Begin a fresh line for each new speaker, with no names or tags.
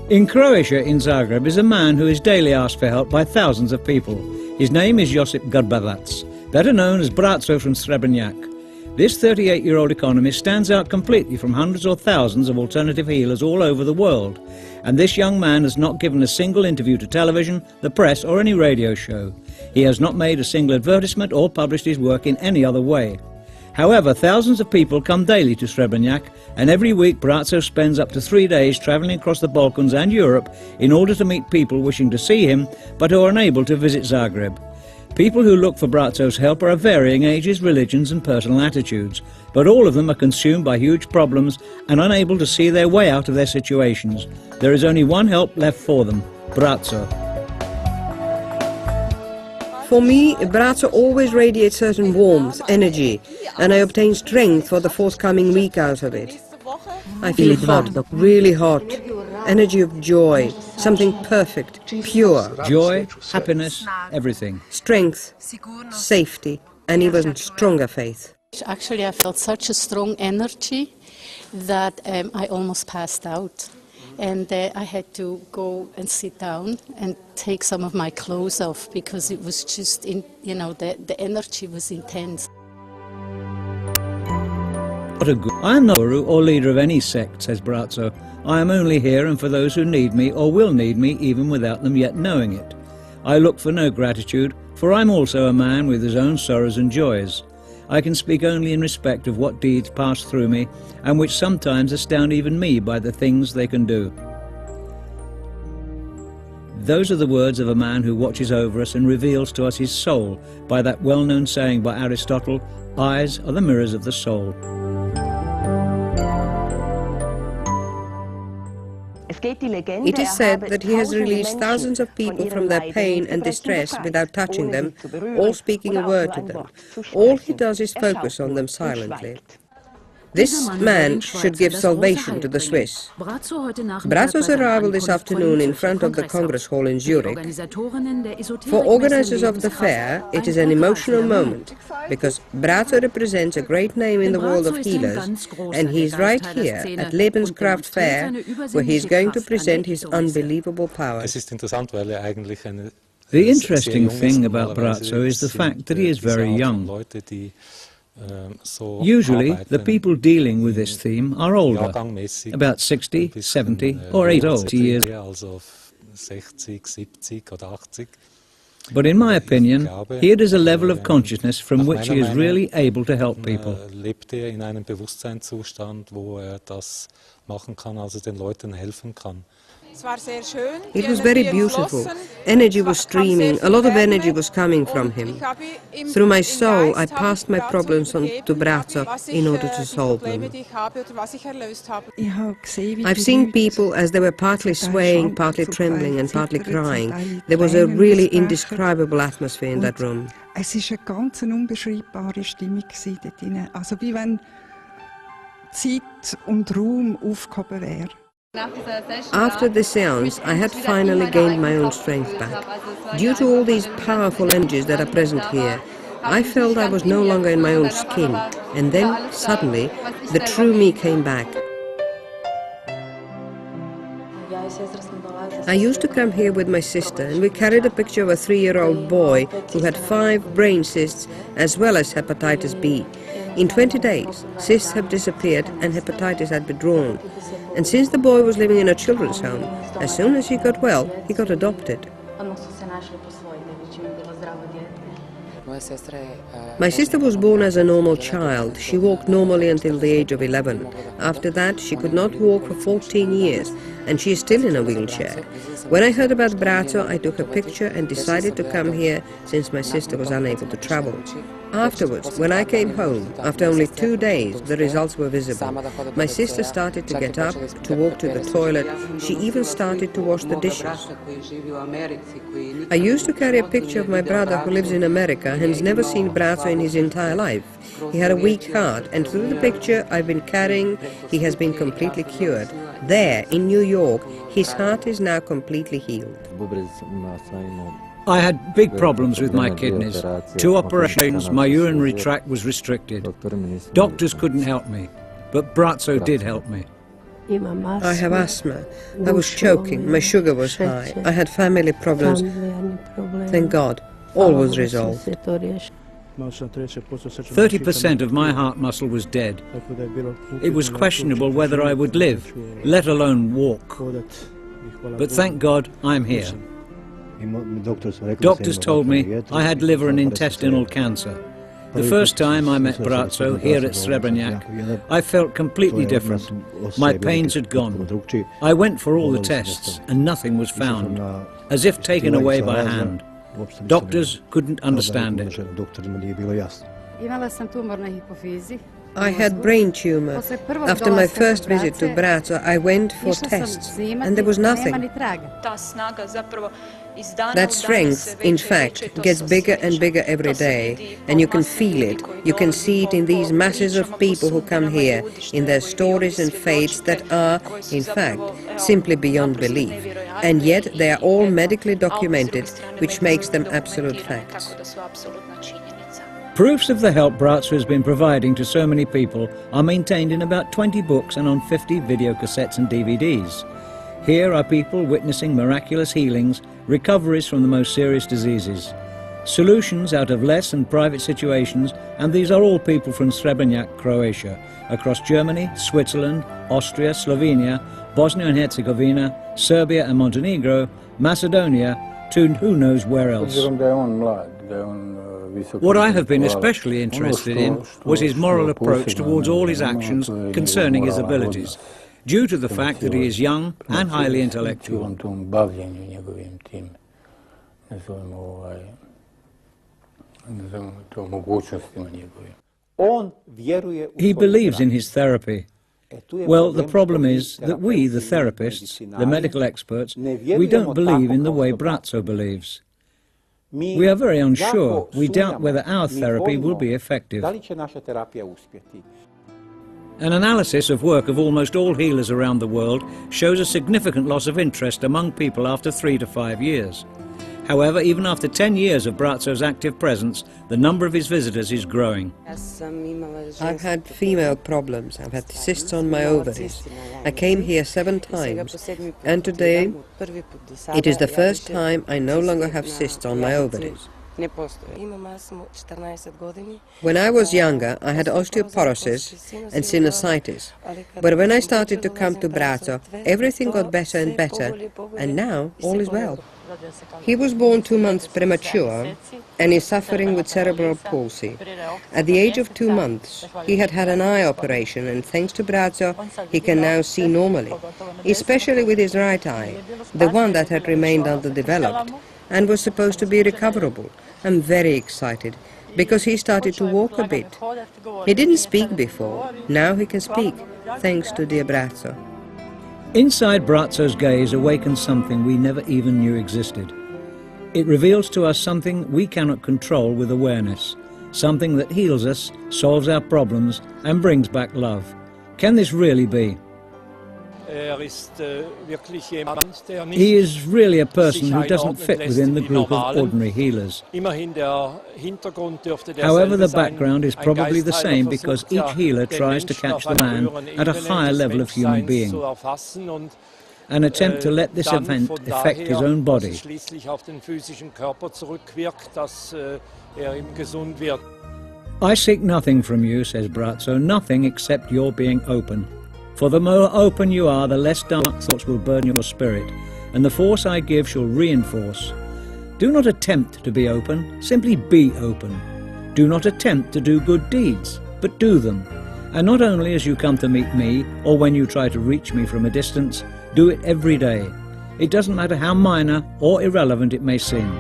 In Croatia, in Zagreb, is a man who is daily asked for help by thousands of people. His name is Josip Grbavac, better known as Braco from Srebrnjak. This 38-year-old economist stands out completely from hundreds or thousands of alternative healers all over the world. And this young man has not given a single interview to television, the press or any radio show. He has not made a single advertisement or published his work in any other way. However, thousands of people come daily to Srebrnjak, and every week Braco spends up to 3 days travelling across the Balkans and Europe in order to meet people wishing to see him but who are unable to visit Zagreb. People who look for Braco's help are of varying ages, religions and personal attitudes, but all of them are consumed by huge problems and unable to see their way out of their situations. There is only one help left for them: Braco.
For me, Braco always radiates certain warmth, energy, and I obtain strength for the forthcoming week out of it. I feel hot, really hot, energy of joy, something perfect, pure.
Joy, happiness, everything.
Strength, safety, and even stronger faith.
Actually, I felt such a strong energy that I almost passed out. And I had to go and sit down and take some of my clothes off because it was just, the energy was intense.
I am not a guru or leader of any sect, says Braco. I am only here and for those who need me or will need me even without them yet knowing it. I look for no gratitude, for I'm also a man with his own sorrows and joys. I can speak only in respect of what deeds pass through me and which sometimes astound even me by the things they can do. Those are the words of a man who watches over us and reveals to us his soul by that well-known saying by Aristotle, "Eyes are the mirrors of the soul."
It is said that he has released thousands of people from their pain and distress without touching them or speaking a word to them. All he does is focus on them silently. This man should give salvation to the Swiss. Braco's arrival this afternoon in front of the Congress Hall in Zurich. For organizers of the fair, it is an emotional moment, because Braco represents a great name in the world of healers, and he is right here at Lebenskraft Fair, where he is going to present his unbelievable powers.
The interesting thing about Braco is the fact that he is very young. Usually, the people dealing with this theme are older, about 60, 70 or 80 years. But in my opinion, he is a level of consciousness from which he is really able to help people.
It was very beautiful. Energy was streaming, a lot of energy was coming from him. Through my soul, I passed my problems on to Braco in order to solve them. I've seen people as they were partly swaying, partly trembling and partly crying. There was a really indescribable atmosphere in that room.
Es war eine ganz unbeschreibbare Stimmung dort drin. Also wie wenn Zeit und Raum aufgehoben wäre.
After the seance, I had finally gained my own strength back. Due to all these powerful energies that are present here, I felt I was no longer in my own skin, and then, suddenly, the true me came back. I used to come here with my sister, and we carried a picture of a 3-year-old boy who had 5 brain cysts as well as hepatitis B. In 20 days, cysts have disappeared and hepatitis had withdrawn. And since the boy was living in a children's home, as soon as he got well, he got adopted. My sister was born as a normal child. She walked normally until the age of 11. After that, she could not walk for 14 years, and she is still in a wheelchair. When I heard about Braco, I took a picture and decided to come here since my sister was unable to travel. Afterwards, when I came home, after only 2 days, the results were visible. My sister started to get up, to walk to the toilet. She even started to wash the dishes. I used to carry a picture of my brother who lives in America and has never seen Braco in his entire life. He had a weak heart, and through the picture I've been carrying, he has been completely cured. There, in New York, his heart is now completely healed.
I had big problems with my kidneys. 2 operations, my urinary tract was restricted. Doctors couldn't help me, but Braco did help me.
I have asthma. I was choking. My sugar was high. I had family problems. Thank God, all was resolved.
30% of my heart muscle was dead. It was questionable whether I would live, let alone walk. But thank God I'm here. Doctors told me I had liver and intestinal cancer. The first time I met Braco here at Srebrenic, I felt completely different. My pains had gone. I went for all the tests and nothing was found, as if taken away by hand. Doctors couldn't understand it.
I had brain tumor. After my first visit to Braco, I went for tests and there was nothing. That strength, in fact, gets bigger and bigger every day, and you can feel it. You can see it in these masses of people who come here, in their stories and fates that are, in fact, simply beyond belief. And yet they are all medically documented, which makes them absolute facts.
Proofs of the help Braco has been providing to so many people are maintained in about 20 books and on 50 videocassettes and DVDs. Here are people witnessing miraculous healings, recoveries from the most serious diseases, solutions out of less and private situations, and these are all people from Srebrenic, Croatia, across Germany, Switzerland, Austria, Slovenia, Bosnia and Herzegovina, Serbia and Montenegro, Macedonia, to who knows where else. What I have been especially interested in was his moral approach towards all his actions concerning his abilities, due to the fact that he is young and highly intellectual. He believes in his therapy. Well, the problem is that we, the therapists, the medical experts, we don't believe in the way Braco believes. We are very unsure. We doubt whether our therapy will be effective. An analysis of work of almost all healers around the world shows a significant loss of interest among people after 3 to 5 years. However, even after 10 years of Braco's active presence, the number of his visitors is growing.
I've had female problems. I've had cysts on my ovaries. I came here 7 times, and today it is the first time I no longer have cysts on my ovaries. When I was younger, I had osteoporosis and sinusitis, but when I started to come to Braco, everything got better and better, and now all is well. He was born 2 months premature and is suffering with cerebral palsy. At the age of 2 months, he had had an eye operation, and thanks to Braco, he can now see normally, especially with his right eye, the one that had remained underdeveloped and was supposed to be recoverable. I'm very excited, because he started to walk a bit. He didn't speak before, now he can speak, thanks to dear Braco.
Inside Braco's gaze awakens something we never even knew existed. It reveals to us something we cannot control with awareness, something that heals us, solves our problems, and brings back love. Can this really be? He is really a person who doesn't fit within the group of ordinary healers. However, the background is probably the same, because each healer tries to catch the man at a higher level of human being, and attempt to let this event affect his own body. I seek nothing from you, says Braco, nothing except your being open. For the more open you are, the less dark thoughts will burn your spirit, and the force I give shall reinforce. Do not attempt to be open, simply be open. Do not attempt to do good deeds, but do them. And not only as you come to meet me, or when you try to reach me from a distance, do it every day. It doesn't matter how minor or irrelevant it may seem.